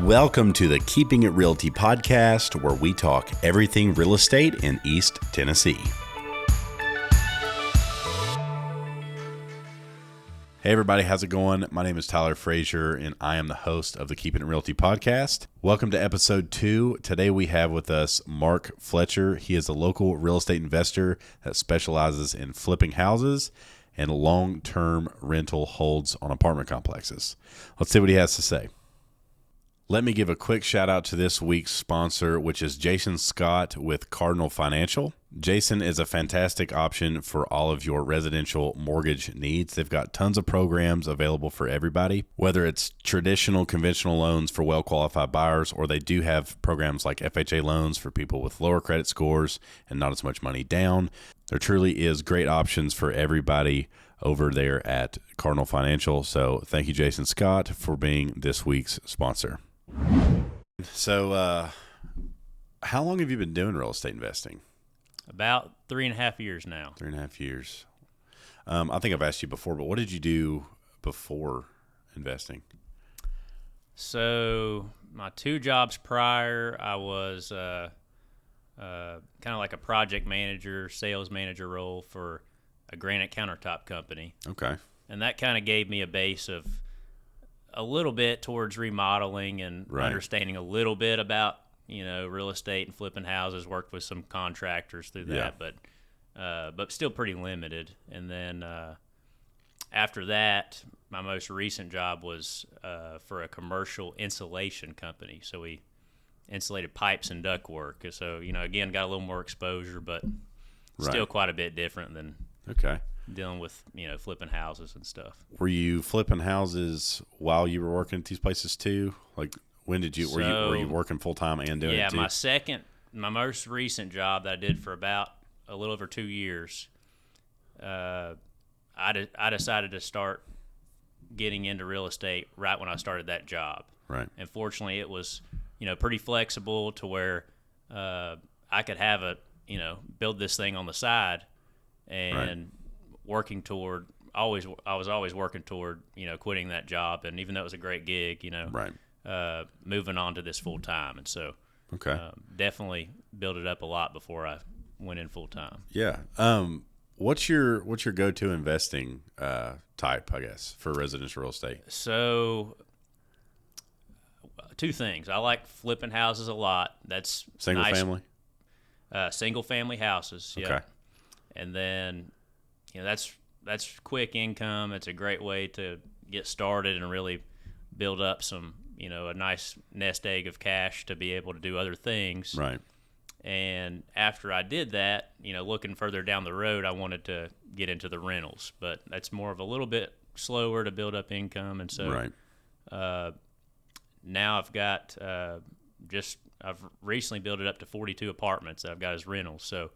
Welcome to the Keeping It Realty podcast, where we talk everything real estate in East Tennessee. Hey everybody, how's it going? My name is Tyler Frazier, and I am the host of the Keeping It Realty podcast. Welcome to episode 2. Today we have with us Mark Fletcher. He is a local real estate investor that specializes in flipping houses and long-term rental holds on apartment complexes. Let's see what he has to say. Let me give a quick shout out to this week's sponsor, which is Jason Scott with Cardinal Financial. Jason is a fantastic option for all of your residential mortgage needs. They've got tons of programs available for everybody, whether it's traditional conventional loans for well-qualified buyers, or they do have programs like FHA loans for people with lower credit scores and not as much money down. There truly is great options for everybody over there at Cardinal Financial. So thank you, Jason Scott, for being this week's sponsor. So, how long have you been doing real estate investing? About 3.5 years now. 3.5 years. I think I've asked you before, but what did you do before investing? So, my 2 jobs prior, I was kind of like a project manager, sales manager role for a granite countertop company. Okay. And that kind of gave me a base of a little bit towards remodeling and understanding a little bit about, real estate and flipping houses. Worked with some contractors through that, but still pretty limited. And then after that, my most recent job was for a commercial insulation company. So we insulated pipes and ductwork. So, again, got a little more exposure, but still quite a bit different than dealing with, flipping houses and stuff. Were you flipping houses while you were working at these places too? Like, when did you, were you working full time and doing it too? Yeah, my most recent job that I did for about a little over 2 years, I decided to start getting into real estate right when I started that job. Right. And fortunately, it was, pretty flexible to where I could have build this thing on the side and working toward I was always working toward, quitting that job. And even though it was a great gig, moving on to this full time. And so definitely built it up a lot before I went in full time. Yeah. What's your go-to investing type, I guess, for residential real estate? So 2 things. I like flipping houses a lot. That's single nice. Family? Single family houses. Yeah. Okay. And then, that's quick income. It's a great way to get started and really build up some, a nice nest egg of cash to be able to do other things. Right. And after I did that, looking further down the road, I wanted to get into the rentals, but that's more of a little bit slower to build up income. And so now I've got I've recently built it up to 42 apartments that I've got as rentals. So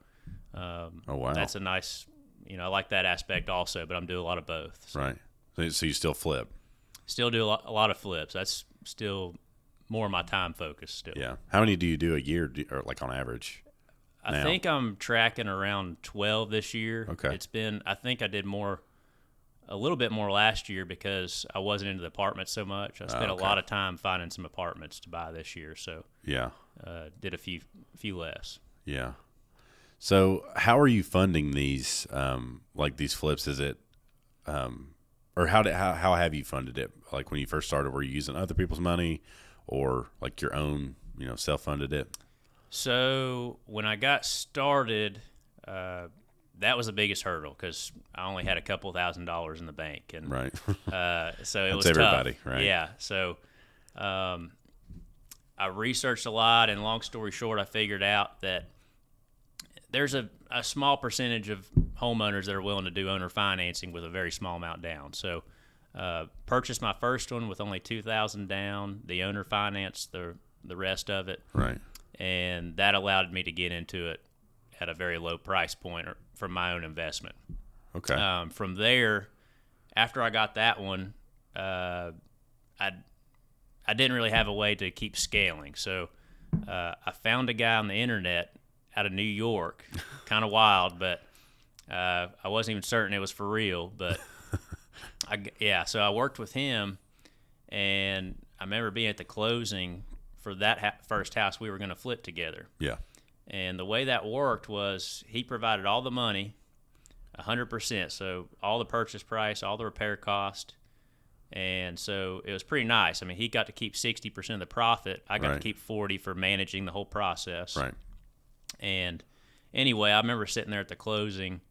that's a nice, I like that aspect also, but I'm doing a lot of both. So. Right. So you still flip? Still do a lot of flips. That's still more of my time focus still. Yeah. How many do you do a year, or like on average? I think I'm tracking around 12 this year. Okay. I think I did a little bit more last year because I wasn't into the apartments so much. I spent a lot of time finding some apartments to buy this year. So did a few less. Yeah. So how are you funding these, these flips? Is it, or how have you funded it? Like when you first started, were you using other people's money or like your own, self-funded it? So when I got started, that was the biggest hurdle because I only had a couple $1,000s in the bank. And, so it was everybody, tough. Right? Yeah. So, I researched a lot, and long story short, I figured out that there's a small percentage of homeowners that are willing to do owner financing with a very small amount down. So purchased my first one with only $2,000 down. The owner financed the rest of it. Right. And that allowed me to get into it at a very low price point for my own investment. Okay. From there, after I got that one, I didn't really have a way to keep scaling. So I found a guy on the internet out of New York, kind of wild, but I wasn't even certain it was for real. But so I worked with him, and I remember being at the closing for that first house we were going to flip together. Yeah. And the way that worked was he provided all the money, 100%. So all the purchase price, all the repair cost. And so it was pretty nice. I mean, he got to keep 60% of the profit. I got to keep 40 for managing the whole process. Right. And anyway, I remember sitting there at the closing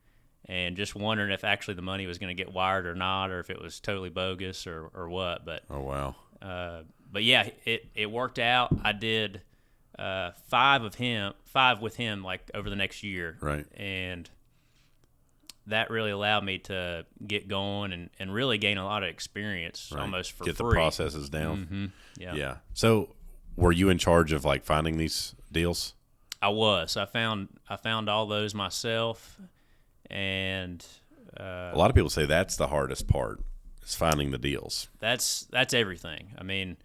and just wondering if actually the money was going to get wired or not, or if it was totally bogus or what. But oh wow. But yeah, it worked out. I did 5 with him like over the next year. Right. And that really allowed me to get going and really gain a lot of experience almost for free. Get the processes down. Mm-hmm. Yeah. Yeah. So were you in charge of like finding these deals? I was. I found all those myself, and a lot of people say that's the hardest part, is finding the deals. That's everything. I mean,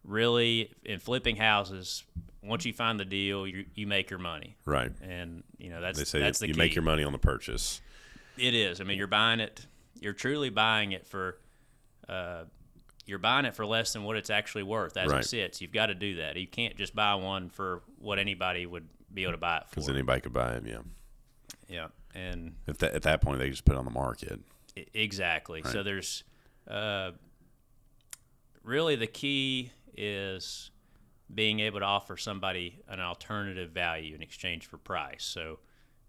really, in flipping houses, once you find the deal, you make your money. Right. And that's the key. You key. make your money on the purchase. It is. I mean, you're buying it. You're truly buying it for. You're buying it for less than what it's actually worth as it sits. You've got to do that. You can't just buy one for what anybody would be able to buy it for. Because anybody could buy it. Yeah. Yeah. And at that point they just put it on the market. Exactly. Right. So there's really the key is being able to offer somebody an alternative value in exchange for price. So,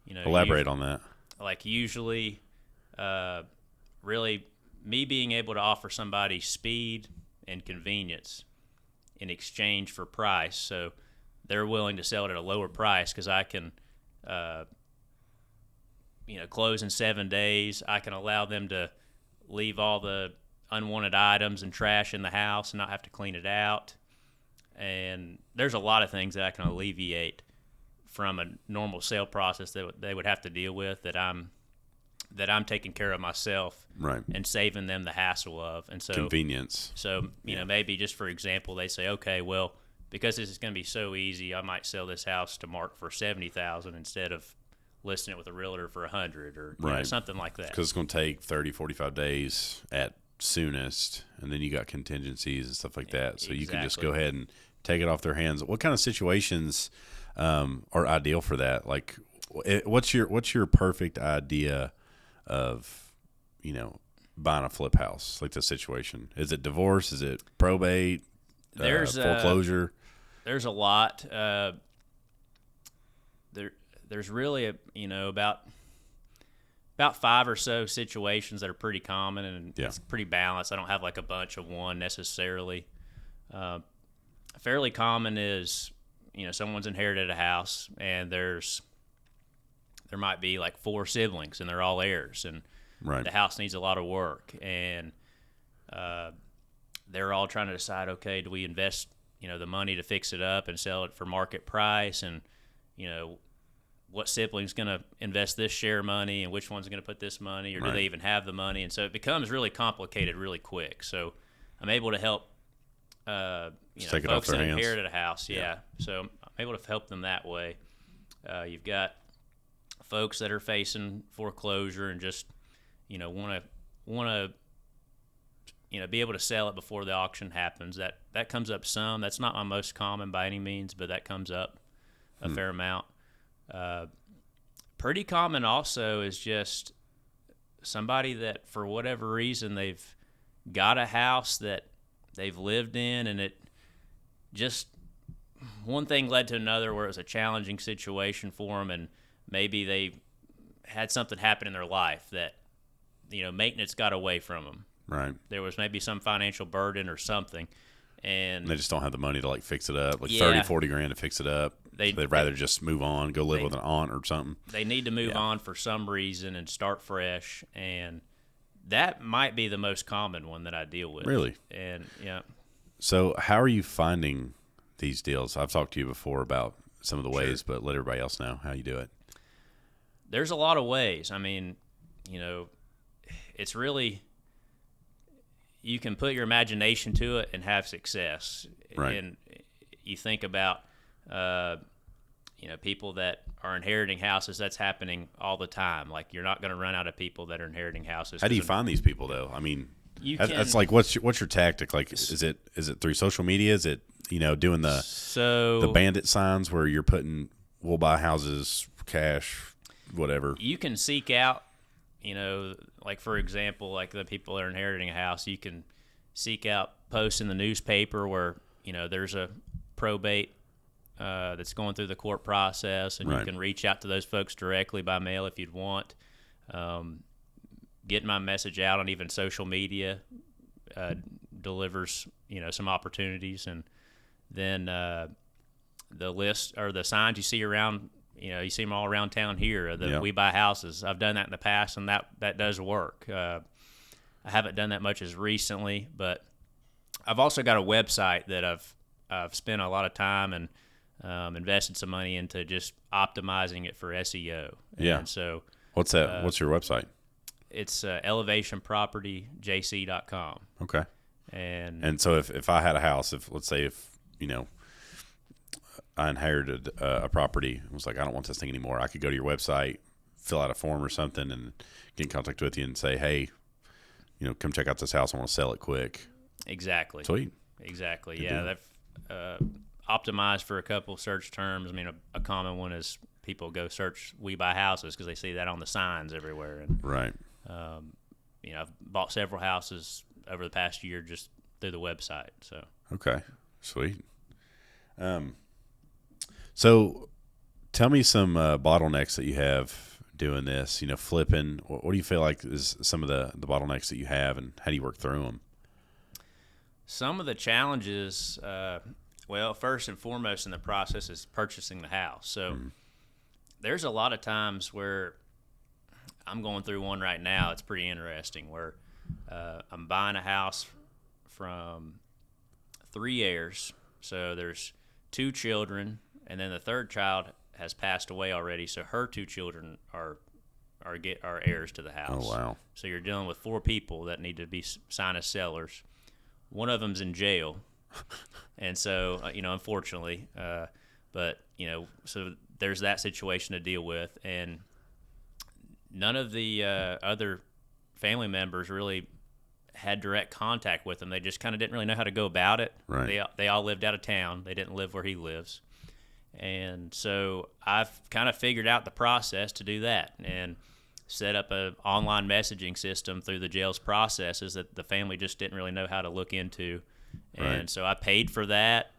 elaborate on that. Like usually, really me being able to offer somebody speed and convenience in exchange for price. So they're willing to sell it at a lower price because I can, close in 7 days. I can allow them to leave all the unwanted items and trash in the house and not have to clean it out. And there's a lot of things that I can alleviate from a normal sale process that they would have to deal with that I'm taking care of myself, right, and saving them the hassle of. And so convenience. So maybe just for example, they say, okay, well, because this is going to be so easy, I might sell this house to Mark for $70,000 instead of listing it with a realtor for $100 or something like that. Because it's going to take 30, 45 days at soonest, and then you got contingencies and stuff like that. So you can just go ahead and take it off their hands. What kind of situations are ideal for that? Like, what's your perfect idea of, buying a flip house, like this situation? Is it divorce? Is it probate? There's foreclosure? There's a lot. There's really about 5 or so situations that are pretty common, and it's pretty balanced. I don't have like a bunch of one necessarily. Fairly common is, someone's inherited a house, and there might be like 4 siblings, and they're all heirs, and the house needs a lot of work, and they're all trying to decide, okay, do we invest, the money to fix it up and sell it for market price, and what sibling's going to invest this share money, and which one's going to put this money, or do they even have the money? And so it becomes really complicated really quick. So I'm able to help folks that inherited a house. Yeah. So I'm able to help them that way. You've got folks that are facing foreclosure and just, want to be able to sell it before the auction happens. That comes up some. That's not my most common by any means, but that comes up a fair amount. Pretty common also is just somebody that for whatever reason they've got a house that they've lived in, and it just one thing led to another where it was a challenging situation for them, and maybe they had something happen in their life that maintenance got away from them. Right. There was maybe some financial burden or something, and they just don't have the money to like fix it up, like 30, 40 grand to fix it up. They'd rather just move on, go live with an aunt or something. They need to move on for some reason and start fresh, and that might be the most common one that I deal with. Really? And So how are you finding these deals? I've talked to you before about some of the ways, but let everybody else know how you do it. There's a lot of ways. I mean, it's really, you can put your imagination to it and have success. Right. And you think about, people that are inheriting houses. That's happening all the time. Like, you're not going to run out of people that are inheriting houses. How do you find these people, though? I mean, That's like what's your tactic? Like, is it through social media? Is it doing the bandit signs where you're putting we'll buy houses cash, whatever? You can seek out, like for example, like the people that are inheriting a house, you can seek out posts in the newspaper where there's a probate that's going through the court process, and you can reach out to those folks directly by mail if you'd want. Getting my message out on even social media delivers some opportunities, and then the list or the signs you see around, you see them all around town here. We buy houses. I've done that in the past, and that does work. I haven't done that much as recently, but I've also got a website that I've spent a lot of time and invested some money into just optimizing it for SEO. And so what's that? What's your website? It's elevationpropertyjc.com. Okay. And so if I had a house, let's say I inherited a property, I was like, I don't want this thing anymore, I could go to your website, fill out a form or something, and get in contact with you and say, hey, come check out this house. I want to sell it quick. Exactly. Sweet. Exactly. Good They've optimized for a couple search terms. I mean, a common one is people go search "we buy houses" because they see that on the signs everywhere. And right. I've bought several houses over the past year just through the website. So okay, sweet. So tell me some bottlenecks that you have doing this. Flipping. What do you feel like is some of the bottlenecks that you have, and how do you work through them? Some of the challenges, well, first and foremost in the process is purchasing the house. So there's a lot of times where I'm going through one right now. It's pretty interesting where I'm buying a house from 3 heirs. So there's 2 children, and then the third child has passed away already. So her 2 children are heirs to the house. Oh, wow. So you're dealing with 4 people that need to be signed as sellers. One of them's in jail, and so unfortunately, but so there's that situation to deal with, and none of the other family members really had direct contact with him. They just kind of didn't really know how to go about it. Right. They all lived out of town. They didn't live where he lives, and so I've kind of figured out the process to do that and set up an online messaging system through the jail's processes that the family just didn't really know how to look into. And so I paid for that,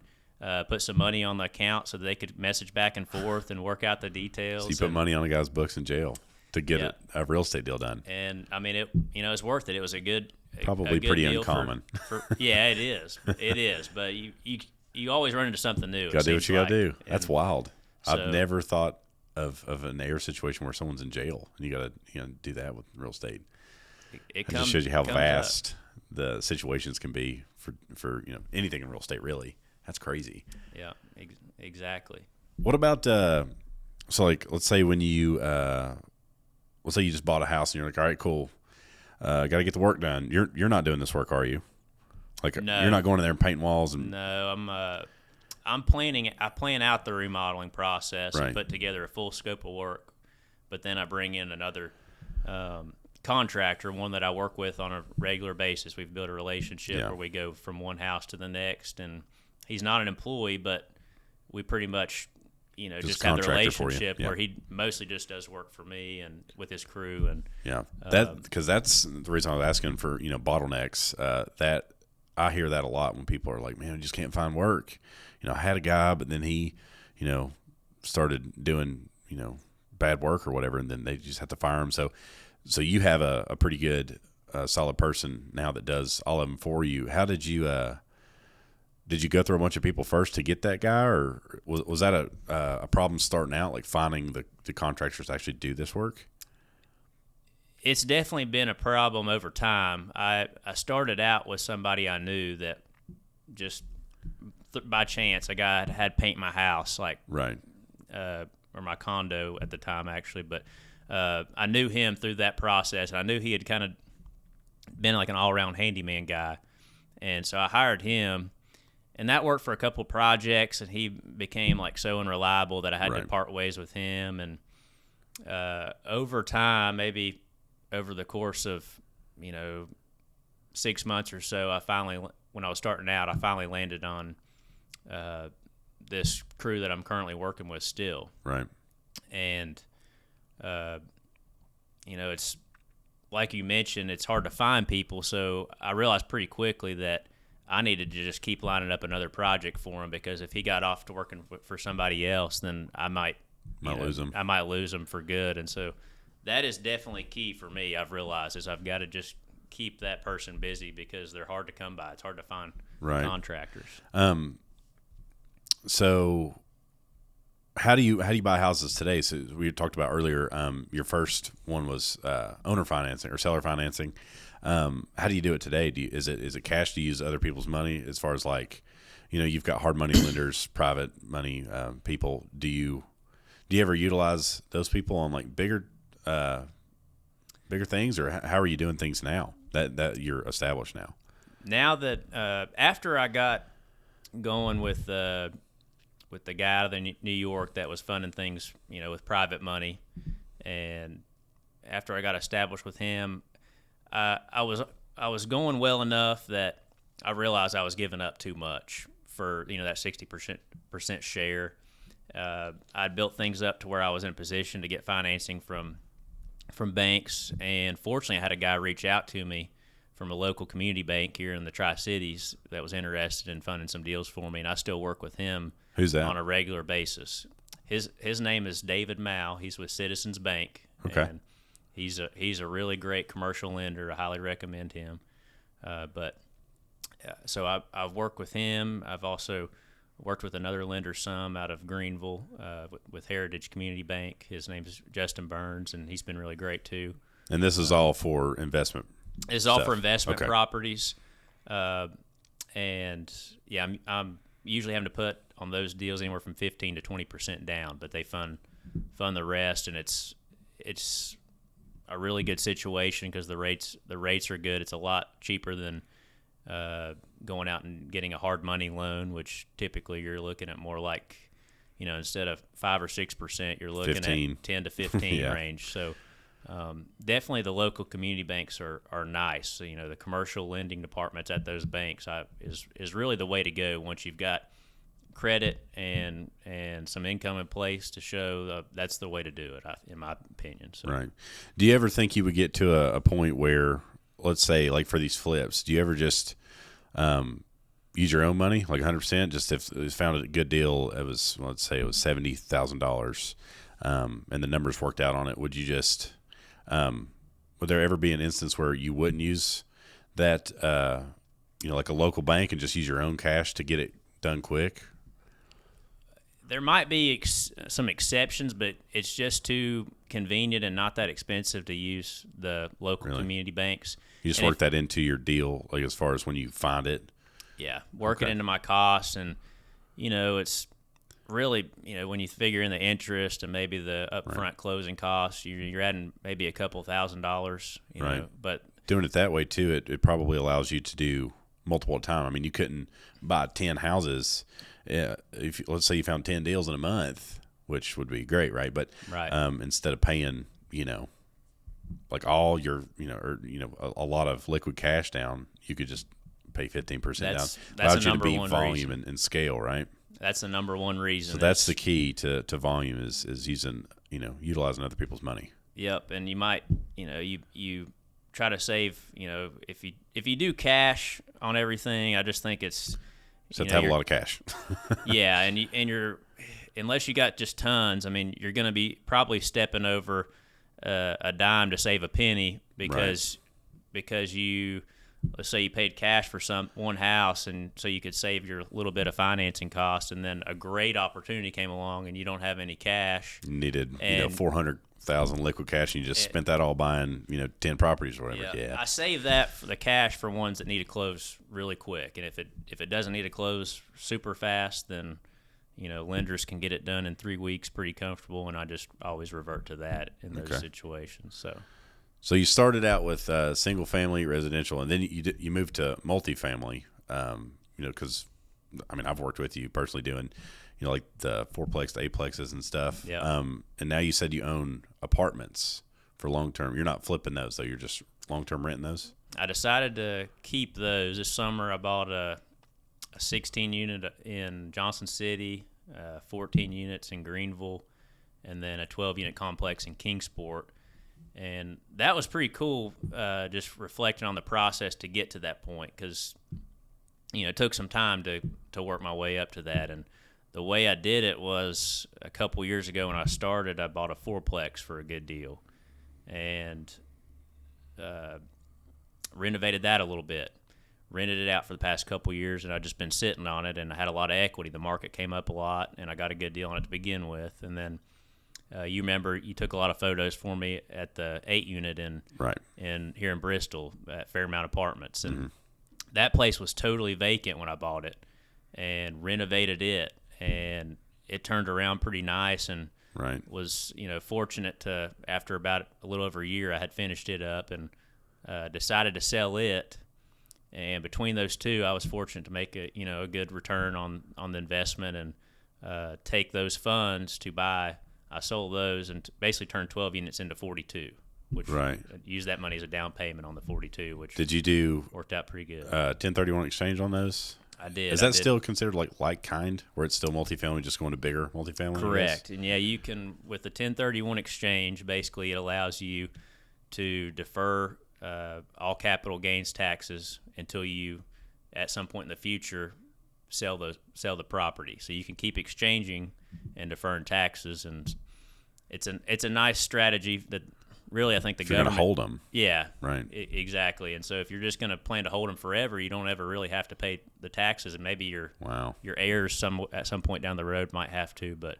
put some money on the account so that they could message back and forth and work out the details. So you put money on a guy's books in jail to get a real estate deal done. And I mean, it's worth it. It was probably pretty uncommon. Yeah, it is. It is. But you always run into something new. Gotta do what you gotta do. That's wild. So, I've never thought of an heir situation where someone's in jail and you gotta do that with real estate. It just shows you how vast the situations can be for anything in real estate, really. That's crazy. Yeah, exactly. What about so like let's say when you let's say you just bought a house and you're like, all right, cool, got to get the work done. You're not doing this work, are you? Like no. You're not going in there and painting walls and no. I'm planning. I plan out the remodeling process and put together a full scope of work, but then I bring in another contractor, one that I work with on a regular basis. We've built a relationship where we go from one house to the next, and he's not an employee, but we pretty much, just have the relationship where he mostly just does work for me and with his crew. And because that's the reason I was asking for bottlenecks. That I hear that a lot when people are like, man, I just can't find work. I had a guy, but then he, started doing, bad work or whatever, and then they just have to fire him. So you have a pretty good, solid person now that does all of them for you. How did you go through a bunch of people first to get that guy, or was that a problem starting out, like finding the contractors to actually do this work? It's definitely been a problem over time. I started out with somebody I knew that just by chance, a guy had paint my house, or my condo at the time, actually. But I knew him through that process, and I knew he had kind of been like an all-around handyman guy. And so I hired him, and that worked for a couple projects, and he became like so unreliable that I had to part ways with him. And over time, maybe over the course of, 6 months or so, when I was starting out, I finally landed on this crew that I'm currently working with still. Right. And, it's like you mentioned, it's hard to find people. So I realized pretty quickly that I needed to just keep lining up another project for him, because if he got off to working for somebody else, then I might lose him. I might lose him for good. And so that is definitely key for me. I've realized is I've got to just keep that person busy, because they're hard to come by. It's hard to find contractors. So how do you buy houses today? So we talked about earlier, your first one was owner financing or seller financing. How do you do it today? Is it cash? Do you use other people's money as far as like, you've got hard money lenders, private money people. Do you ever utilize those people on like bigger things, or how are you doing things now that you're established now? Now that after I got going with the guy out of New York that was funding things, with private money, and after I got established with him, I was going well enough that I realized I was giving up too much for that 60% share. I'd built things up to where I was in a position to get financing from banks, and fortunately I had a guy reach out to me from a local community bank here in the Tri-Cities that was interested in funding some deals for me, and I still work with him. Who's that? On a regular basis. His name is David Mao. He's with Citizens Bank. Okay. And he's a really great commercial lender. I highly recommend him. So I've worked with him. I've also worked with another lender some out of Greenville with Heritage Community Bank. His name is Justin Burns, and he's been really great too. And this is all for investment. It's all for investment Okay. properties. And yeah, I'm usually having to put on those deals anywhere from 15 to 20% down, but they fund the rest, and it's a really good situation because the rates are good. It's a lot cheaper than going out and getting a hard money loan, which typically you're looking at more like, instead of 5 or 6%, you're looking 15. at 10 to 15 Yeah. range. So definitely the local community banks are nice. So, the commercial lending departments at those banks is really the way to go once you've got credit and some income in place to show. That's the way to do it, in my opinion. So. Right. Do you ever think you would get to a point where, let's say, like for these flips, do you ever just use your own money, like 100%? Just if you found a good deal, let's say it was $70,000, and the numbers worked out on it, would you just would there ever be an instance where you wouldn't use that, like a local bank, and just use your own cash to get it done quick? There might be some exceptions, but it's just too convenient and not that expensive to use the local community banks. You just work that into your deal, like as far as when you find it? Yeah, work it into my costs, and, it's really, when you figure in the interest and maybe the upfront closing costs, you're adding maybe a couple $1,000s, you know, but doing it that way too, it probably allows you to do multiple at a time. I mean, you couldn't buy 10 houses. If let's say you found 10 deals in a month, which would be great, right? But instead of paying, like all your, a lot of liquid cash down, you could just pay 15% down. That's allows the you to be number one volume reason. and scale, right? That's the number one reason. So that's the key to volume is using, utilizing other people's money. Yep, and you might, you try to save, if you do cash on everything, I just think it's to have a lot of cash. Yeah, and you're unless you got just tons, I mean, you're going to be probably stepping over a dime to save a penny because you, let's say you paid cash for one house, and so you could save your little bit of financing cost, and then a great opportunity came along and you don't have any cash. You needed 400,000 liquid cash, and you just spent that all buying 10 properties or whatever. Yeah. I save that for the cash for ones that need to close really quick, and if it doesn't need to close super fast, then lenders can get it done in 3 weeks pretty comfortable, and I just always revert to that in those situations. So you started out with single family residential, and then you moved to multifamily. Because I've worked with you personally doing, like the 4-plex to 8-plexes and stuff. Yeah. And now you said you own apartments for long term. You're not flipping those though. You're just long term renting those. I decided to keep those. This summer I bought a 16 unit in Johnson City, 14 units in Greenville, and then a 12 unit complex in Kingsport. And that was pretty cool, just reflecting on the process to get to that point, because it took some time to work my way up to that. And the way I did it was a couple years ago when I started, I bought a fourplex for a good deal and renovated that a little bit. Rented it out for the past couple years, and I've just been sitting on it, and I had a lot of equity. The market came up a lot, and I got a good deal on it to begin with. And then you remember you took a lot of photos for me at the 8-unit in here in Bristol at Fairmount Apartments, and that place was totally vacant when I bought it and renovated it, and it turned around pretty nice, and was fortunate to, after about a little over a year, I had finished it up and decided to sell it. And between those two, I was fortunate to make a good return on the investment and take those funds to buy. I sold those and basically turned 12 units into 42, which used that money as a down payment on the 42. Which did you do? Worked out pretty good. 1031 exchange on those? I did. Is that still considered like kind, where it's still multifamily, just going to bigger multifamily? Correct. And yeah, you can, with the 1031 exchange, basically it allows you to defer all capital gains taxes until you, at some point in the future, sell the property. So you can keep exchanging and deferring taxes, and it's a nice strategy that really I think the government, you're gonna hold them. Yeah, right. Exactly. And so if you're just going to plan to hold them forever, you don't ever really have to pay the taxes, and maybe your heirs at some point down the road might have to. But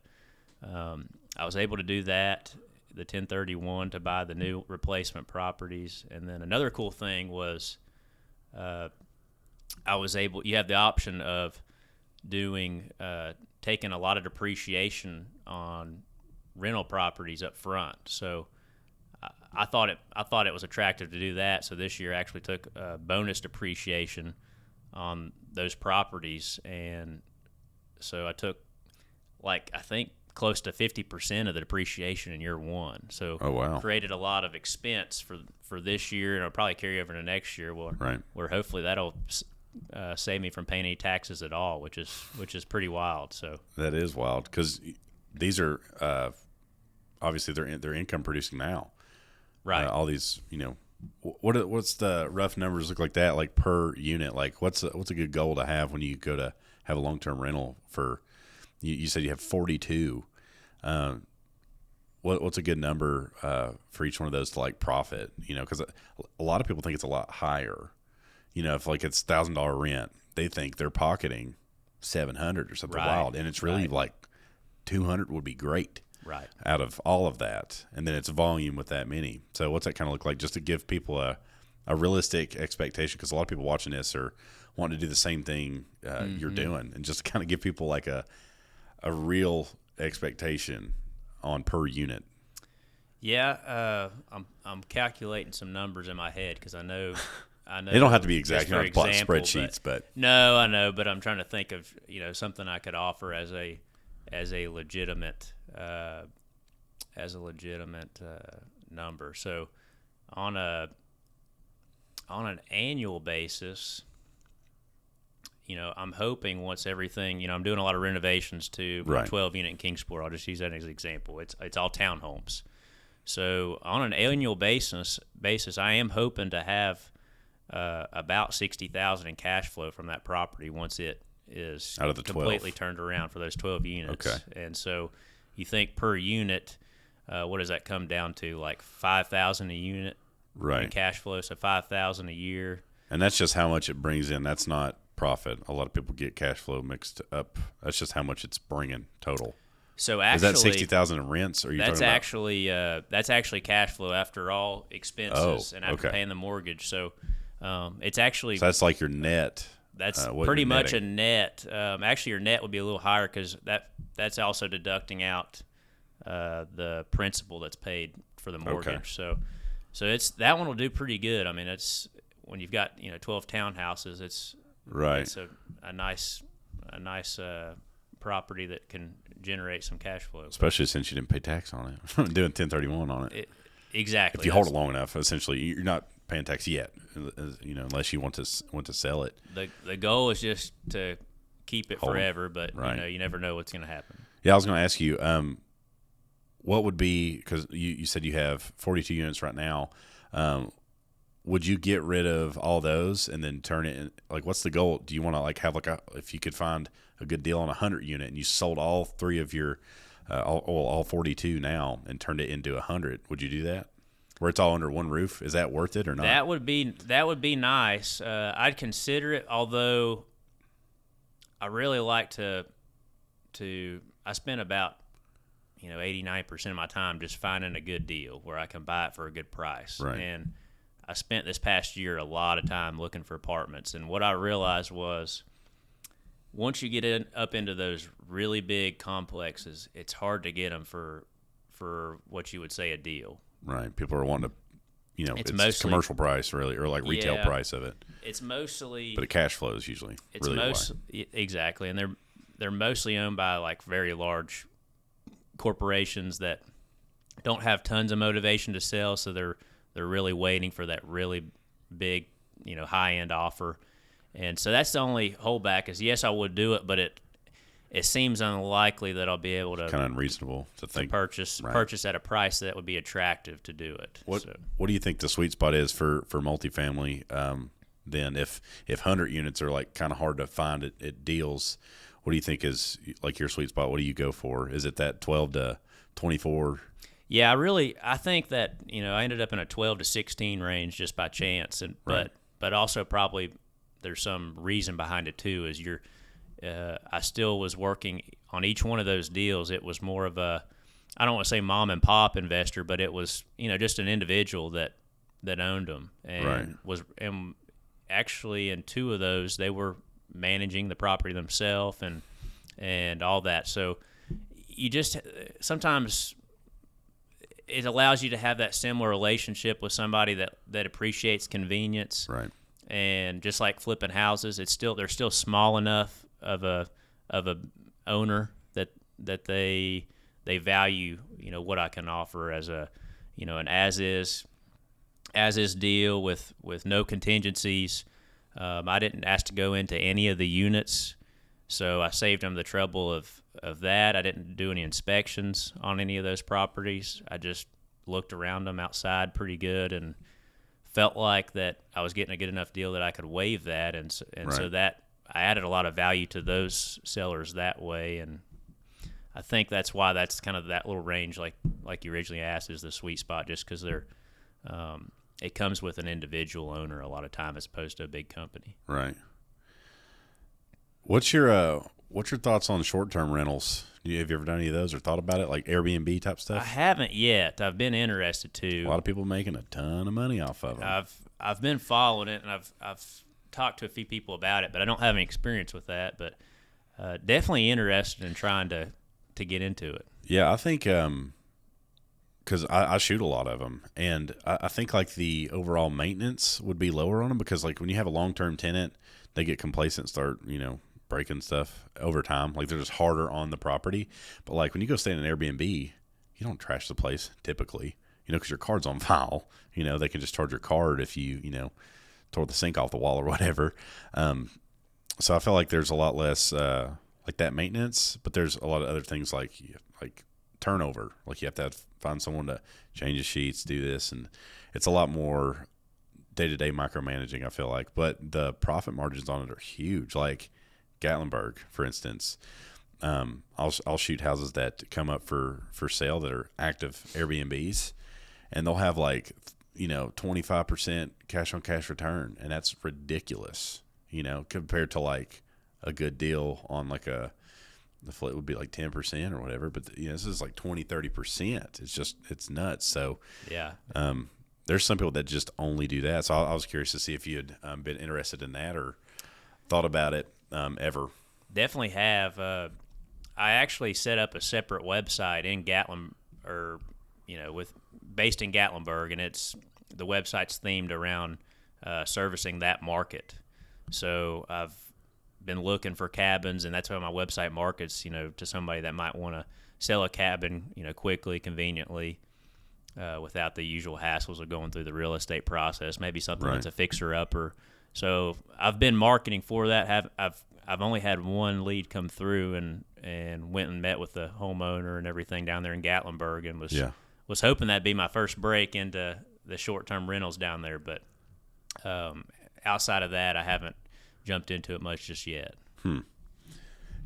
I was able to do that, the 1031, to buy the new replacement properties. And then another cool thing was I was able, you have the option of doing taking a lot of depreciation on rental properties up front. So I thought it was attractive to do that. So this year I actually took bonus depreciation on those properties, and so I took I think close to 50% of the depreciation in year one. So created a lot of expense for this year, and it'll probably carry over to next year. Where hopefully that'll save me from paying any taxes at all, which is pretty wild. So that is wild, because these are obviously they're income producing now. Right. All these, what's the rough numbers look like that, like per unit? Like what's a good goal to have when you go to have a long-term rental for? You said you have 42. What's a good number for each one of those to profit? Because a lot of people think it's a lot higher. If it's $1,000 rent, they think they're pocketing $700 or something wild, and it's really $200 would be great. Right. Out of all of that, and then it's volume with that many. So what's that kind of look like, just to give people a realistic expectation? Because a lot of people watching this are wanting to do the same thing you're doing, and just to kind of give people a real expectation on per unit. Yeah, I'm calculating some numbers in my head, because I know they don't have to be exact. You don't have to plot spreadsheets, but no, I know. But I'm trying to think of something I could offer as a legitimate number. So on an annual basis, I'm hoping once everything, I'm doing a lot of renovations to 12 unit in Kingsport. I'll just use that as an example. It's all townhomes. So on an annual basis, I am hoping to have about $60,000 in cash flow from that property once it is out of the completely turned around for those 12 units. Okay. And so you think per unit, what does that come down to? Like $5,000 a unit in cash flow, so $5,000 a year. And that's just how much it brings in. That's not profit. A lot of people get cash flow mixed up. That's just how much it's bringing total. So actually, is that $60,000 in rents? Or are you that's talking about? That's actually cash flow after all expenses and after paying the mortgage. So it's actually, so that's like your net. That's pretty much a net. Actually, your net would be a little higher, because that's also deducting out the principal that's paid for the mortgage. So it's, that one will do pretty good. I mean, it's, when you've got 12 townhouses, it's a nice property that can generate some cash flow. Especially since you didn't pay tax on it, doing 1031 on it. Exactly. If you hold it long enough, essentially, you're not paying tax yet, unless you want to sell it. The goal is just to keep it forever, but right. You never know what's going to happen. Yeah, I was going to ask you, what would be, because you said you have 42 units right now. Would you get rid of all those and then turn it in, like, what's the goal? Do you want to like have like if you could find a good deal on 100 unit and you sold all 3 of your, all 42 now and turned it into 100, would you do that? Where it's all under one roof? Is that worth it or not? That would be nice. I'd consider it, although I really like to I spend about 80-90% of my time just finding a good deal where I can buy it for a good price. Right. And I spent this past year a lot of time looking for apartments, and what I realized was once you get up into those really big complexes, it's hard to get them for what you would say a deal. Right. People are wanting to, it's mostly commercial price really, or like retail price of it. It's mostly, but it cash flows usually. It's really exactly, and they're mostly owned by like very large corporations that don't have tons of motivation to sell, so they're really waiting for that really big, high end offer. And so that's the only holdback is, yes, I would do it, but it seems unlikely that I'll be able to. Kind of unreasonable to think purchase at a price that would be attractive to do it. What do you think the sweet spot is for multifamily? Then if 100 units are like kind of hard to find at deals, what do you think is like your sweet spot? What do you go for? Is it that 12 to 24? Yeah, I think that I ended up in a 12 to 16 range just by chance, and right. but also probably there's some reason behind it too. Is I still was working on each one of those deals. It was more of a, I don't want to say mom and pop investor, but it was just an individual that owned them and and actually in 2 of those they were managing the property themselves and all that. So you just sometimes it allows you to have that similar relationship with somebody that appreciates convenience. Right. And just like flipping houses, they're still small enough of a owner that they value what I can offer as a an as is deal with no contingencies. I didn't ask to go into any of the units, so I saved them the trouble of that. I didn't do any inspections on any of those properties. I just looked around them outside pretty good and felt like that I was getting a good enough deal that I could waive that, and so that I added a lot of value to those sellers that way, and I think that's why that's kind of that little range, like you originally asked, is the sweet spot, just because they're it comes with an individual owner a lot of time as opposed to a big company. Right. What's your thoughts on short-term rentals? Have you ever done any of those or thought about it, like Airbnb type stuff? I haven't yet. I've been interested to. A lot of people making a ton of money off of them. I've been following it, and I've talked to a few people about it, but I don't have any experience with that. But definitely interested in trying to get into it. Yeah, I think because I shoot a lot of them, and I think like the overall maintenance would be lower on them because like when you have a long-term tenant, they get complacent, start breaking stuff over time. Like they're just harder on the property. But like when you go stay in an Airbnb, you don't trash the place typically, because your card's on file. They can just charge your card if you tore the sink off the wall or whatever. So I feel like there's a lot less like that maintenance, but there's a lot of other things like turnover. Like you have to find someone to change the sheets, do this, and it's a lot more day-to-day micromanaging, I feel like. But the profit margins on it are huge. Like Gatlinburg, for instance, I'll shoot houses that come up for sale that are active Airbnbs, and they'll have 25% cash on cash return, and that's ridiculous, compared to like a good deal on like the flip would be like 10% or whatever, but this is like 20-30%. It's nuts. So yeah, there's some people that just only do that. So I was curious to see if you had been interested in that or thought about it ever. Definitely have. I actually set up a separate website in based in Gatlinburg, and the website's themed around servicing that market. So I've been looking for cabins, and that's why my website markets, to somebody that might want to sell a cabin, quickly, conveniently. without the usual hassles of going through the real estate process. Maybe something Right. that's a fixer-upper. So I've been marketing for that. I've only had one lead come through, and went and met with the homeowner and everything down there in Gatlinburg, and was hoping that'd be my first break into the short-term rentals down there. But outside of that, I haven't jumped into it much just yet.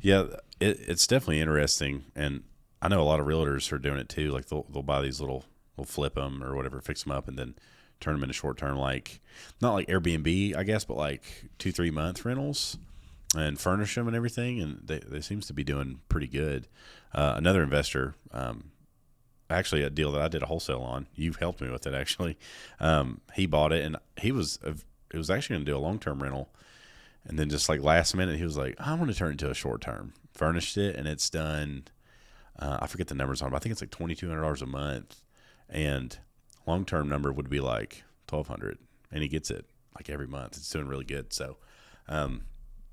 Yeah, it's definitely interesting, and I know a lot of realtors are doing it too. Like they'll buy these they'll flip them or whatever, fix them up, and then turn them into short term, like not like Airbnb, I guess, but like 2-3 month rentals, and furnish them and everything. And they seems to be doing pretty good. Another investor, actually a deal that I did a wholesale on. You've helped me with it actually. He bought it, and it was actually going to do a long term rental. And then just like last minute, he was like, I want to turn it into a short term. Furnished it, and it's done. I forget the numbers on it, but I think it's like $2,200 a month. And long term number would be like $1,200. And he gets it like every month. It's doing really good. So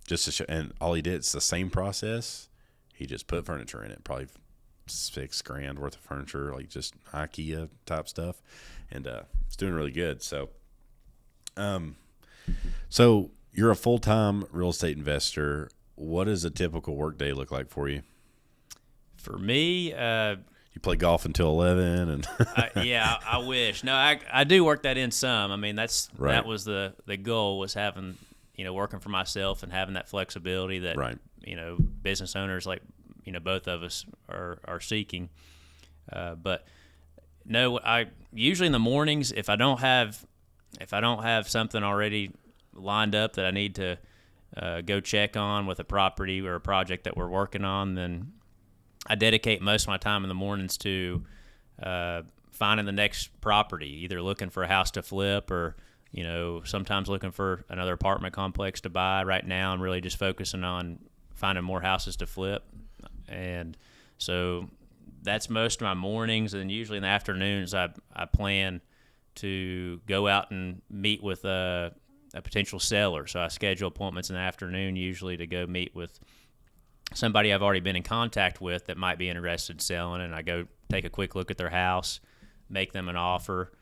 just to show, and all he did, it's the same process. He just put furniture in it, probably $6,000 worth of furniture, like just IKEA type stuff. And it's doing really good. So, so you're a full-time real estate investor. What does a typical workday look like for you? For me, you play golf until 11, and yeah, I wish. No, I do work that in some. I mean, Right. that was the goal, was having, working for myself and having that flexibility that Right. Business owners like both of us are seeking. But no, I usually in the mornings, if I don't have something already lined up that I need to go check on with a property or a project that we're working on, then I dedicate most of my time in the mornings to finding the next property, either looking for a house to flip or, sometimes looking for another apartment complex to buy. Right now, I'm really just focusing on finding more houses to flip. And so that's most of my mornings. And usually in the afternoons, I plan to go out and meet with a potential seller. So I schedule appointments in the afternoon usually to go meet with somebody I've already been in contact with that might be interested in selling, and I go take a quick look at their house, make them an offer.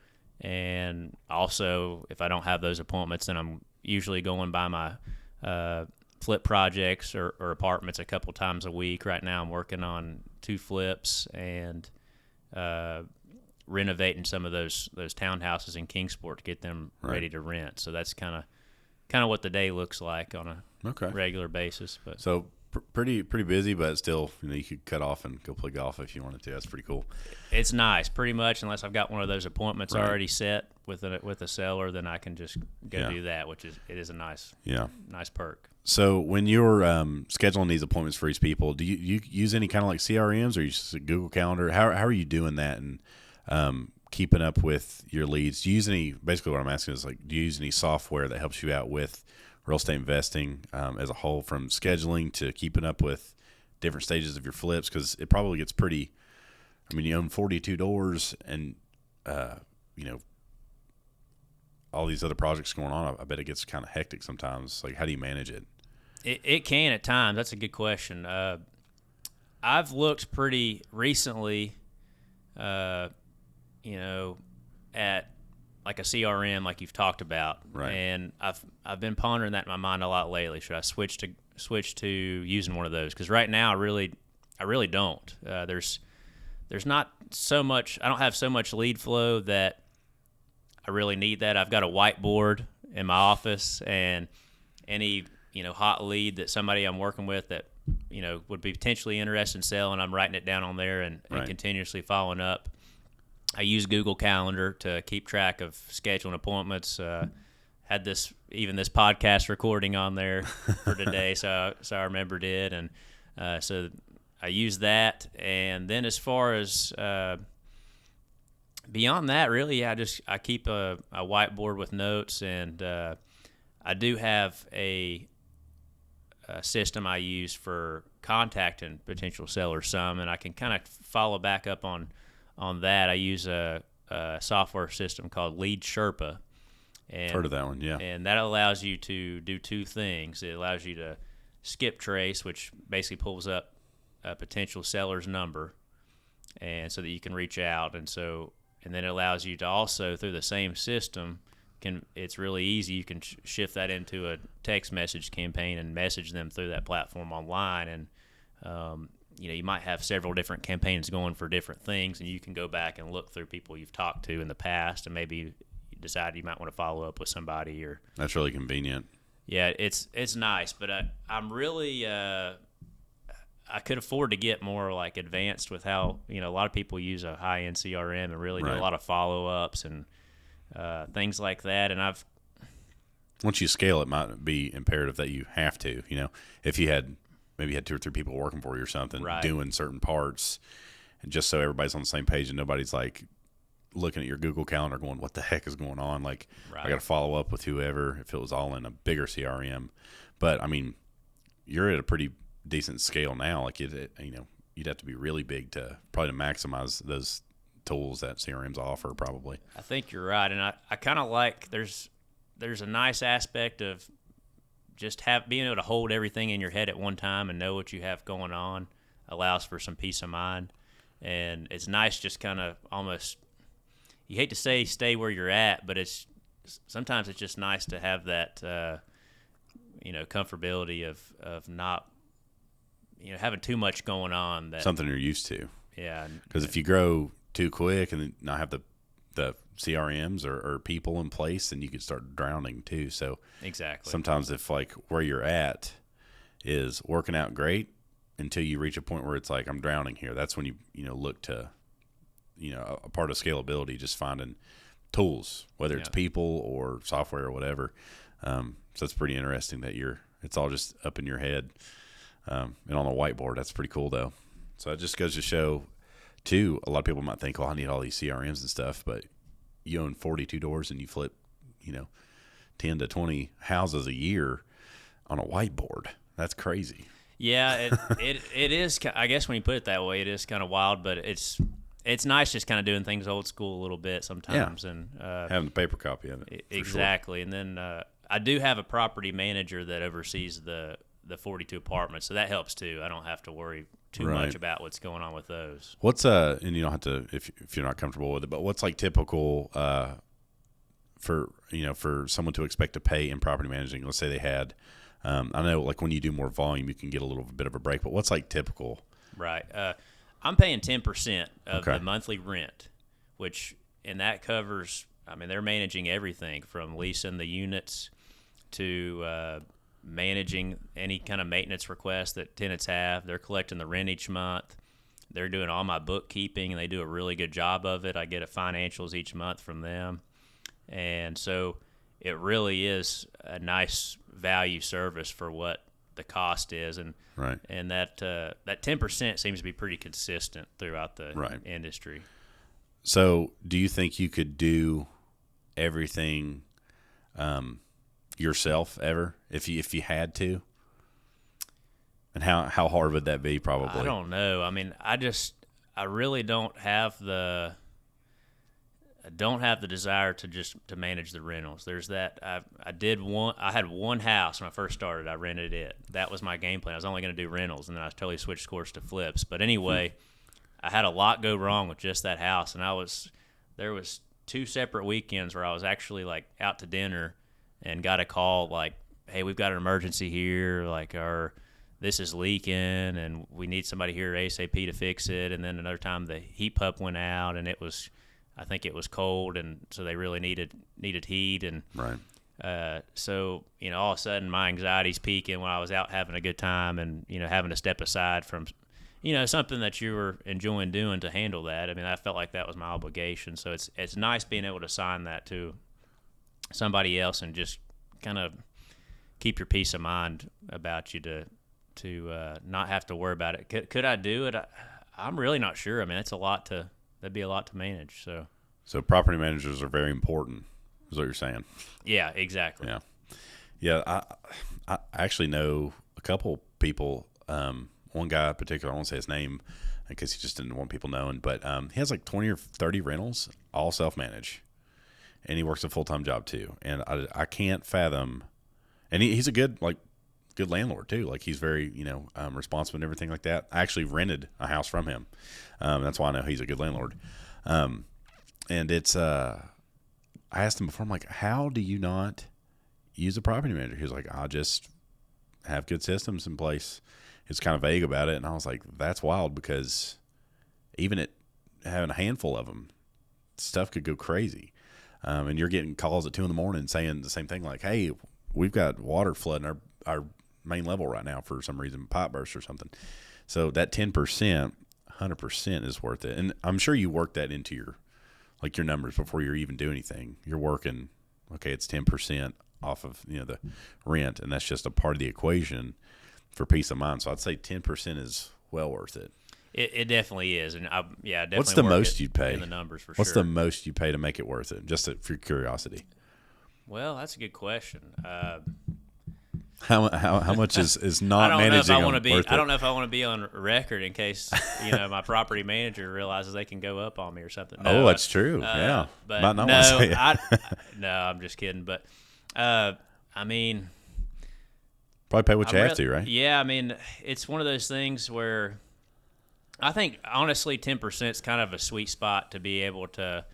And also, if I don't have those appointments, then I'm usually going by my flip projects or apartments a couple times a week. Right now I'm working on 2 flips and renovating some of those townhouses in Kingsport to get them ready to rent. So that's kind of what the day looks like on a regular basis. But so pretty busy, but still, you could cut off and go play golf if you wanted to. That's pretty cool. It's nice, pretty much, unless I've got one of those appointments already set with a seller, then I can just go do that, which is a nice perk. So when you're scheduling these appointments for these people, do you use any kind of like CRMs, or you just a Google Calendar? How are you doing that and keeping up with your leads? Do you use any? Basically, what I'm asking is, like, do you use any software that helps you out with real estate investing as a whole, from scheduling to keeping up with different stages of your flips? Because it probably gets pretty. I mean, you own 42 doors, and all these other projects going on. I bet it gets kind of hectic sometimes. Like, how do you manage it? It can at times. That's a good question. I've looked pretty recently, at like a CRM, like you've talked about, and I've been pondering that in my mind a lot lately. Should I switch to using one of those? Because right now, I really don't. There's not so much. I don't have so much lead flow that I really need that. I've got a whiteboard in my office, and any hot lead that somebody I'm working with that would be potentially interested in selling, I'm writing it down on there and continuously following up. I use Google Calendar to keep track of scheduling appointments. Had this podcast recording on there for today, so I remembered it, and so I use that. And then as far as beyond that, really, I keep a whiteboard with notes, and I do have a system I use for contacting potential sellers some, and I can kind of follow back up on that. I use a software system called Lead Sherpa. And, heard of that one, yeah. And that allows you to do 2 things. It allows you to skip trace, which basically pulls up a potential seller's number, and so that you can reach out. And so and then it allows you to also, through the same system, it's really easy. You can shift that into a text message campaign and message them through that platform online. And you might have several different campaigns going for different things, and you can go back and look through people you've talked to in the past, and maybe you decide you might want to follow up with somebody. Or that's really convenient. Yeah, it's nice, but I'm really I could afford to get more like advanced with how a lot of people use a high-end CRM and really do a lot of follow-ups and things like that. And once you scale, it might be imperative that you have to. If you had 2 or 3 people working for you or something, doing certain parts, and just so everybody's on the same page and nobody's like looking at your Google Calendar going, what the heck is going on? Like, I got to follow up with whoever if it was all in a bigger CRM. But, I mean, you're at a pretty decent scale now. Like, you'd have to be really big to maximize those tools that CRMs offer probably. I think you're right. And I kind of like there's a nice aspect of just being able to hold everything in your head at one time and know what you have going on allows for some peace of mind. And it's nice just kind of almost, you hate to say stay where you're at, but sometimes it's just nice to have that, comfortability of not, having too much going on. Something you're used to. Yeah. Because if you grow too quick and then not have the CRMs or people in place, then you could start drowning too. So exactly. Sometimes if like where you're at is working out great until you reach a point where it's like, I'm drowning here. That's when you look to, a part of scalability, just finding tools, whether it's people or software or whatever. So it's pretty interesting that it's all just up in your head and on a whiteboard. That's pretty cool though. So it just goes to show too, a lot of people might think, I need all these CRMs and stuff, but you own 42 doors and you flip, 10 to 20 houses a year on a whiteboard. That's crazy. Yeah, it is. I guess when you put it that way, it is kind of wild, but it's nice just kind of doing things old school a little bit sometimes. And having the paper copy of it. Exactly. Sure. And then I do have a property manager that oversees the 42 apartments, so that helps too. I don't have to worry too much about what's going on with those. What's and you don't have to if you're not comfortable with it, but what's like typical for someone to expect to pay in property managing? Let's say they had I know like when you do more volume you can get a little bit of a break, but what's like typical? Right. I'm paying 10% of the monthly rent, and that covers, they're managing everything from leasing the units to managing any kind of maintenance requests that tenants have. They're collecting the rent each month. They're doing all my bookkeeping, and they do a really good job of it. I get financials each month from them. And so it really is a nice value service for what the cost is. And and that 10% seems to be pretty consistent throughout the industry. So do you think you could do everything yourself ever if you had to? And how hard would that be? Probably. I don't know. I really don't have the desire to manage the rentals. There's that. I had one house when I first started. I rented it. That was my game plan. I was only going to do rentals, and then I totally switched course to flips. But anyway, I had a lot go wrong with just that house, and there was 2 separate weekends where I was actually like out to dinner and got a call like, hey, we've got an emergency here, like this is leaking and we need somebody here ASAP to fix it. And then another time the heat pump went out and I think it was cold, and so they really needed heat. And so all of a sudden my anxiety's peaking when I was out having a good time and having to step aside from something that you were enjoying doing to handle that. I felt like that was my obligation. So it's nice being able to assign that to somebody else and just kind of keep your peace of mind about you to not have to worry about it. Could I do it? I'm really not sure. That'd be a lot to manage. So property managers are very important, is what you're saying. Yeah, exactly. Yeah. I actually know a couple people. One guy in particular, I won't say his name because he just didn't want people knowing, but he has like 20 or 30 rentals, all self-managed. And he works a full-time job too. And I can't fathom, and he's a good landlord too. Like he's very, responsible and everything like that. I actually rented a house from him. That's why I know he's a good landlord. And it's I asked him before, I'm like, how do you not use a property manager? He was like, I just have good systems in place. It's kind of vague about it. And I was like, that's wild, because even at having a handful of them, stuff could go crazy. And you're getting calls at 2 a.m. saying the same thing, like, hey, we've got water flooding our main level right now for some reason, pipe burst or something. So that 10%, 100% is worth it. And I'm sure you work that into your numbers before you even do anything. You're working, okay, it's 10% off of, the rent, and that's just a part of the equation for peace of mind. So I'd say 10% is well worth it. It definitely is, and definitely. What's the most you'd pay in the numbers for What's sure? the most you pay to make it worth it? Just for curiosity. Well, that's a good question. How much is not managing worth it? I don't know if I want to be on record in case my property manager realizes they can go up on me or something. No, that's true. Yeah, but might not no, want to say it. no, I'm just kidding. But I mean, probably pay what you have to, right? Yeah, I mean, it's one of those things where I think honestly, 10% is kind of a sweet spot to be able to.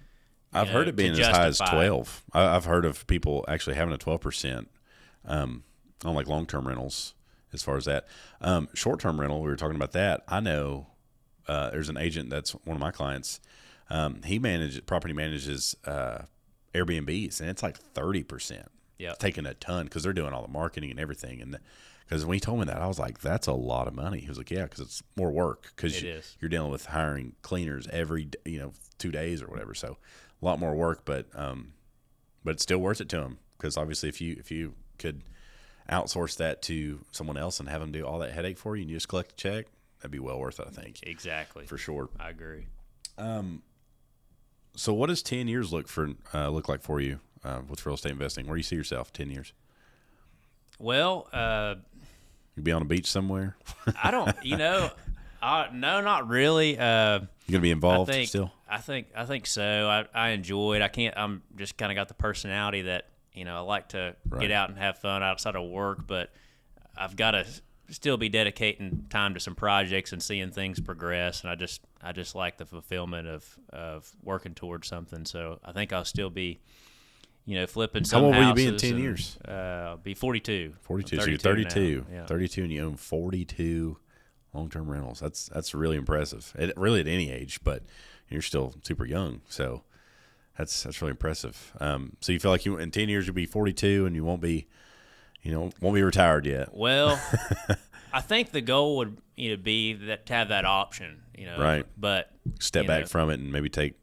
I've heard it being as high as 12. I've heard of people actually having a 12% on like long-term rentals. As far as that, short-term rental, we were talking about that. I know there's an agent that's one of my clients. He property manages Airbnbs, and it's like 30%. Yeah, taking a ton because they're doing all the marketing and everything. And because when he told me that, I was like, that's a lot of money. He was like, yeah, because it's more work, because you're dealing with hiring cleaners every 2 days or whatever. So a lot more work, but it's still worth it to him, because obviously if you could outsource that to someone else and have them do all that headache for you and you just collect a check, that'd be well worth it, I think. Exactly. For sure. I agree. So what does 10 years look like for you with real estate investing? Where do you see yourself 10 years? Well, you'll be on a beach somewhere? I don't, no, not really. You gonna be involved still? I think so. I enjoy it. I'm just kind of got the personality that, I like to get out and have fun outside of work, but I've got to still be dedicating time to some projects and seeing things progress. And I just like the fulfillment of working towards something. So I think I'll still be, flipping some houses. How old will you be in 10 years? I'll be 42. 42. So you're 32. Yeah. 32, and you own 42 long-term rentals. That's really impressive. Really at any age, but you're still super young. So that's really impressive. So you feel like in 10 years you'll be 42 and you won't be retired yet. Well, I think the goal would be to have that option. Right. But step back from it and maybe take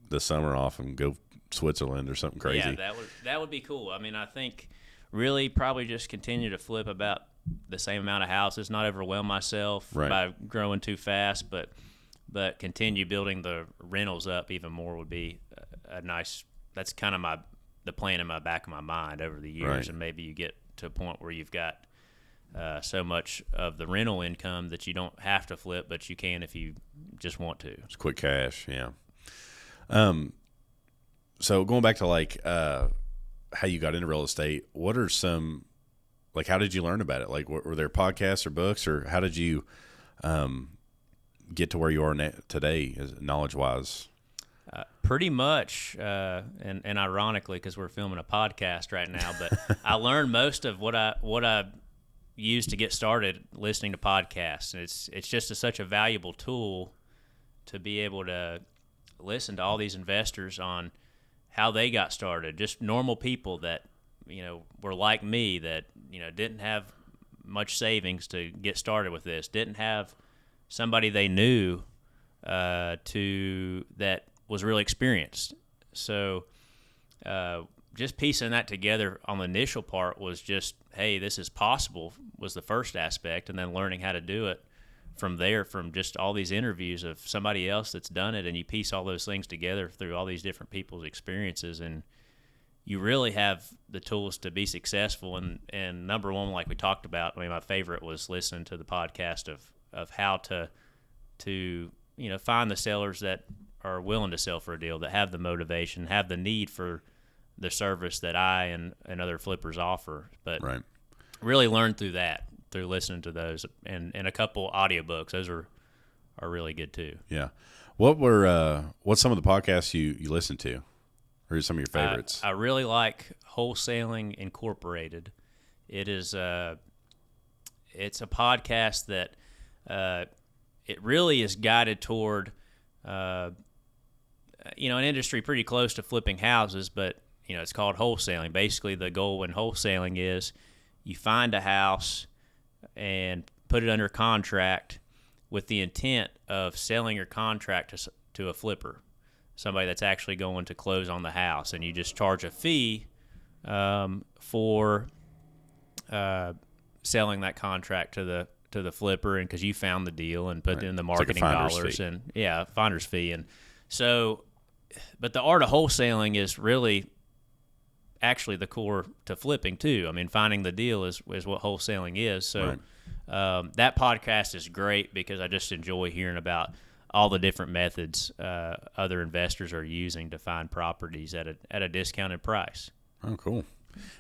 the summer off and go Switzerland or something crazy. Yeah, that would be cool. I mean, I think really probably just continue to flip about the same amount of houses, not overwhelm myself by growing too fast, but continue building the rentals up even more would be a nice. That's kind of the plan in my back of my mind over the years, and maybe you get to a point where you've got so much of the rental income that you don't have to flip, but you can if you just want to. It's quick cash, yeah. So going back to how you got into real estate, what are some how did you learn about it? Like, were there podcasts or books, or how did you get to where you are today, knowledge-wise? Pretty much, and ironically, because we're filming a podcast right now, but I learned most of what I used to get started listening to podcasts. And it's just such a valuable tool to be able to listen to all these investors on how they got started, just normal people that were like me, that didn't have much savings to get started with this, didn't have somebody they knew that was really experienced. So just piecing that together on the initial part was just, hey, this is possible, was the first aspect, and then learning how to do it from there, from just all these interviews of somebody else that's done it, and you piece all those things together through all these different people's experiences, and you really have the tools to be successful. And number one, like we talked about, I mean, my favorite was listening to the podcast of how to find the sellers that are willing to sell for a deal, that have the motivation, have the need for the service that I and other flippers offer. But really learn through listening to those, and a couple audiobooks. Those are really good too. Yeah. What's some of the podcasts you listen to, or some of your favorites? I really like Wholesaling Incorporated. It is it's a podcast that it really is guided toward an industry pretty close to flipping houses, but it's called wholesaling. Basically, the goal in wholesaling is you find a house and put it under contract with the intent of selling your contract to a flipper, somebody that's actually going to close on the house, and you just charge a fee for selling that contract to the flipper, and because you found the deal and put in the marketing dollars fee. And finder's fee. And so, but the art of wholesaling is really actually the core to flipping too. I mean, finding the deal is what wholesaling is. So that podcast is great because I just enjoy hearing about all the different methods other investors are using to find properties at a discounted price. Oh, cool.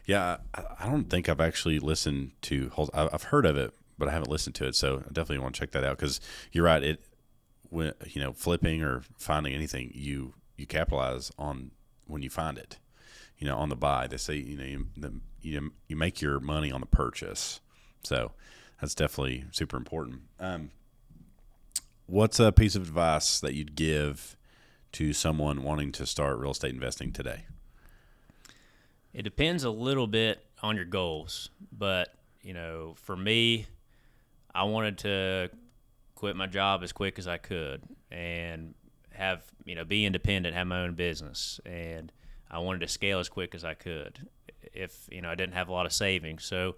Yeah, I don't think I've actually listened to I've heard of it, but I haven't listened to it. So I definitely want to check that out because you're right. When flipping or finding anything, you capitalize on when you find it. On the buy, they say you make your money on the purchase. So that's definitely super important. What's a piece of advice that you'd give to someone wanting to start real estate investing today? It depends a little bit on your goals, but for me, I wanted to quit my job as quick as I could and have be independent, have my own business, and I wanted to scale as quick as I could. If I didn't have a lot of savings, so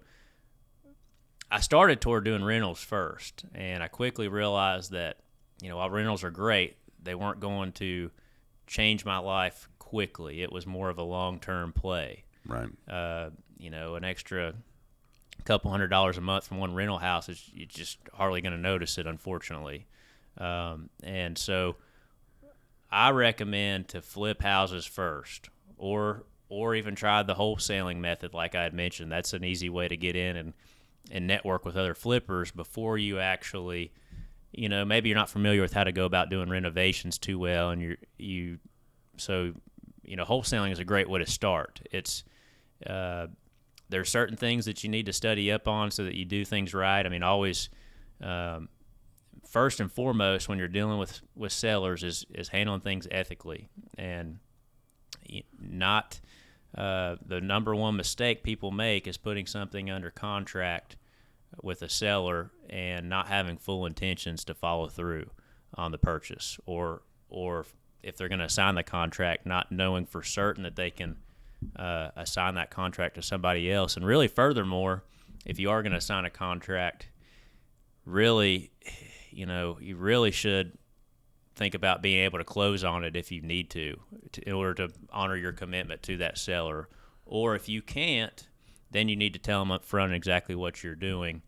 I started toward doing rentals first, and I quickly realized that while rentals are great, they weren't going to change my life quickly. It was more of a long-term play. Right. An extra couple $100 a month from one rental house is you're just hardly going to notice it, unfortunately. And so I recommend to flip houses first, or even try the wholesaling method, like I had mentioned. That's an easy way to get in and network with other flippers before you actually, maybe you're not familiar with how to go about doing renovations too well, and wholesaling is a great way to start. It's there are certain things that you need to study up on so that you do things right. I mean, always first and foremost when you're dealing with sellers is handling things ethically, and not the number one mistake people make is putting something under contract with a seller and not having full intentions to follow through on the purchase, or if they're going to sign the contract, not knowing for certain that they can assign that contract to somebody else. And really, furthermore, if you are going to sign a contract, really, you really should think about being able to close on it if you need to in order to honor your commitment to that seller. Or if you can't, then you need to tell them up front exactly what you're doing.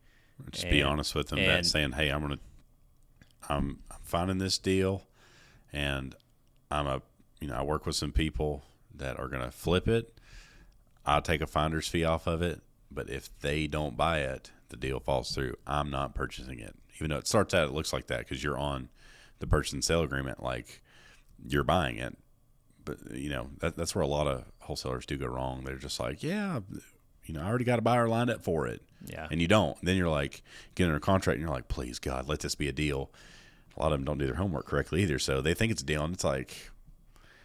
Just be honest with them, that saying, "Hey, I'm finding this deal, and I work with some people that are going to flip it. I'll take a finder's fee off of it, but if they don't buy it, the deal falls through. I'm not purchasing it." Even though it starts out, it looks like that because you're on the purchase and sale agreement, like you're buying it. But that's where a lot of wholesalers do go wrong. They're just like, "Yeah, I already got a buyer lined up for it." Yeah. And you don't. And then you're like, get under a contract, and you're like, "Please, God, let this be a deal." A lot of them don't do their homework correctly either, so they think it's a deal, and it's like,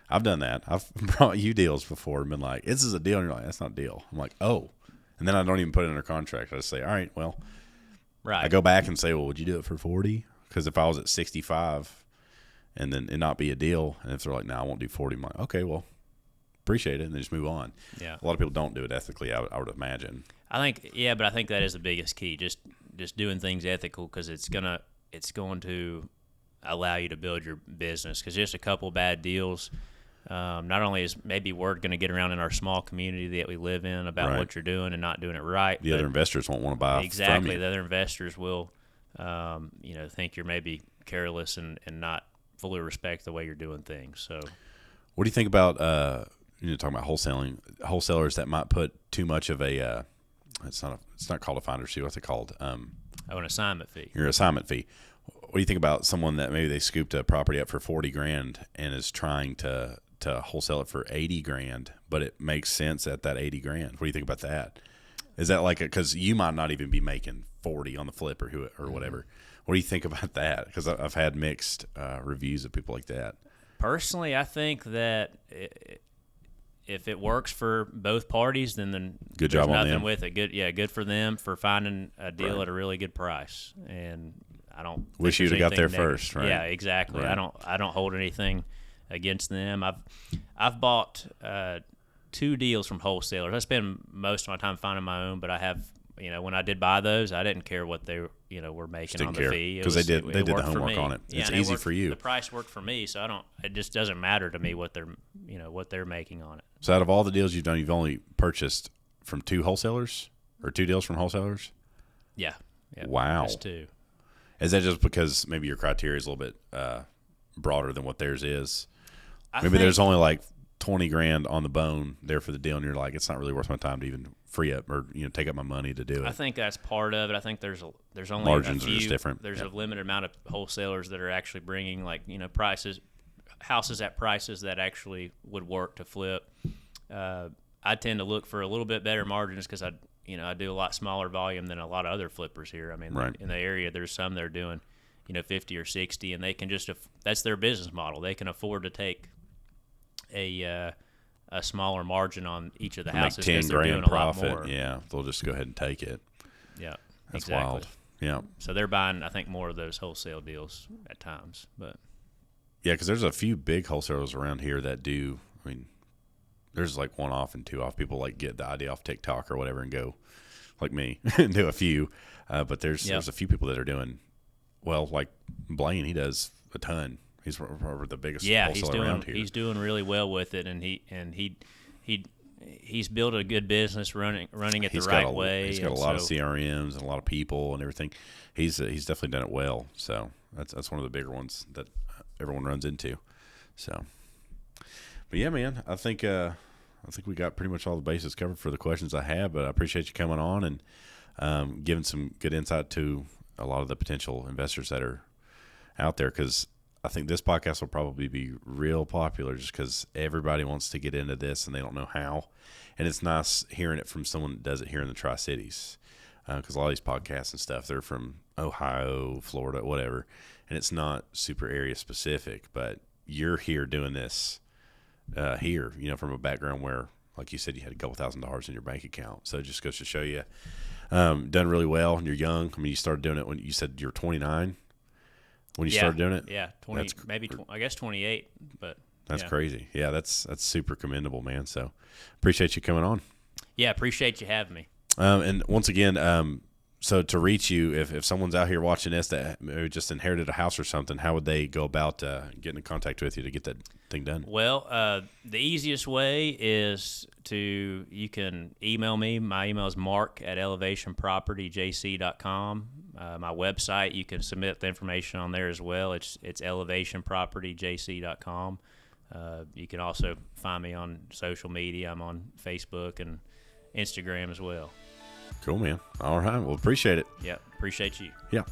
I've done that. I've brought you deals before and been like, "This is a deal," and you're like, "That's not a deal." I'm like, "Oh," and then I don't even put it under contract. I just say, "All right, well," right. I go back and say, "Well, would you do it for 40?" Because if I was at 65, and then it not be a deal, and if they're like, "No, I won't do 40," I'm like, "Okay, well, appreciate it," and then just move on. Yeah. A lot of people don't do it ethically, I would imagine. I think that is the biggest key. Just doing things ethical, because it's going to allow you to build your business. Because just a couple bad deals, not only is maybe word going to get around in our small community that we live in about what you're doing and not doing it right. The other investors won't want to buy exactly. from you. The other investors will, think you're maybe careless and not fully respect the way you're doing things. So, what do you think about talking about wholesaling? Wholesalers that might put too much of a it's not called a finder's fee. What's it called? An assignment fee. Your assignment fee. do you think about someone that maybe they scooped a property up for 40 grand and is trying to wholesale it for 80 grand, but it makes sense at that 80 grand? What do you think about that? Is that like because you might not even be making 40 on the flip or whatever. What do you think about that? Because I've had mixed reviews of people like that. Personally, I think that if it works for both parties, then good there's job on nothing them. with it. Good for them for finding a deal at a really good price. And I don't wish you'd have got there first, right? Yeah, exactly. Right. I don't hold anything against them. I've bought 2 deals from wholesalers. I spend most of my time finding my own, but I have, when I did buy those, I didn't care what they were making on the fee because they did the homework on it. Yeah, it's easy for you. The price worked for me, so it just doesn't matter to me what they're making on it. So out of all the deals you've done, you've only purchased from 2 wholesalers or 2 deals from wholesalers? Yeah. Wow. Just 2. Is that just because maybe your criteria is a little bit broader than what theirs is? Maybe there's only like 20 grand on the bone there for the deal, and you're like, it's not really worth my time to even free up or take up my money to do it. I think that's part of it. I think there's only margins a few, are just different. There's a limited amount of wholesalers that are actually bringing houses at prices that actually would work to flip. I tend to look for a little bit better margins because I do a lot smaller volume than a lot of other flippers here. I mean, right. In the area, there's some that are doing 50 or 60, and they can that's their business model. They can afford to take a smaller margin on each of the houses. Make 10 grand profit. Yeah, they'll just go ahead and take it. Yeah, that's exactly. wild. Yeah. So they're buying, I think, more of those wholesale deals at times. But yeah, because there's a few big wholesalers around here that do. I mean, there's like 1 off and 2 off. People like get the idea off TikTok or whatever and go, like me, and do a few. But there's a few people that are doing well. Like Blaine, he does a ton. He's probably the biggest wholesaler around here. He's doing really well with it, and he's built a good business running it the right way. He's got a lot of CRMs and a lot of people and everything. He's definitely done it well. So that's one of the bigger ones that everyone runs into. So, but yeah, man, I think we got pretty much all the bases covered for the questions I have. But I appreciate you coming on and giving some good insight to a lot of the potential investors that are out there, because I think this podcast will probably be real popular just because everybody wants to get into this and they don't know how. And it's nice hearing it from someone that does it here in the Tri-Cities, because a lot of these podcasts and stuff, they're from Ohio, Florida, whatever, and it's not super area specific. But you're here doing this here, from a background where, like you said, you had a couple $1,000s in your bank account. So it just goes to show you done really well, and you're young. I mean, you started doing it when you said you were 29. When you started doing it? Yeah, 20, I guess 28, but that's crazy. Yeah, that's super commendable, man. So appreciate you coming on. Yeah, appreciate you having me. And once again, so to reach you, if someone's out here watching this that maybe just inherited a house or something, how would they go about getting in contact with you to get that thing done? Well, the easiest way is you can email me. My email is mark@elevationpropertyjc.com. My website, you can submit the information on there as well. It's elevationpropertyjc.com. You can also find me on social media. I'm on Facebook and Instagram as well. Cool, man. All right. Well, appreciate it. Yeah, appreciate you. Yeah.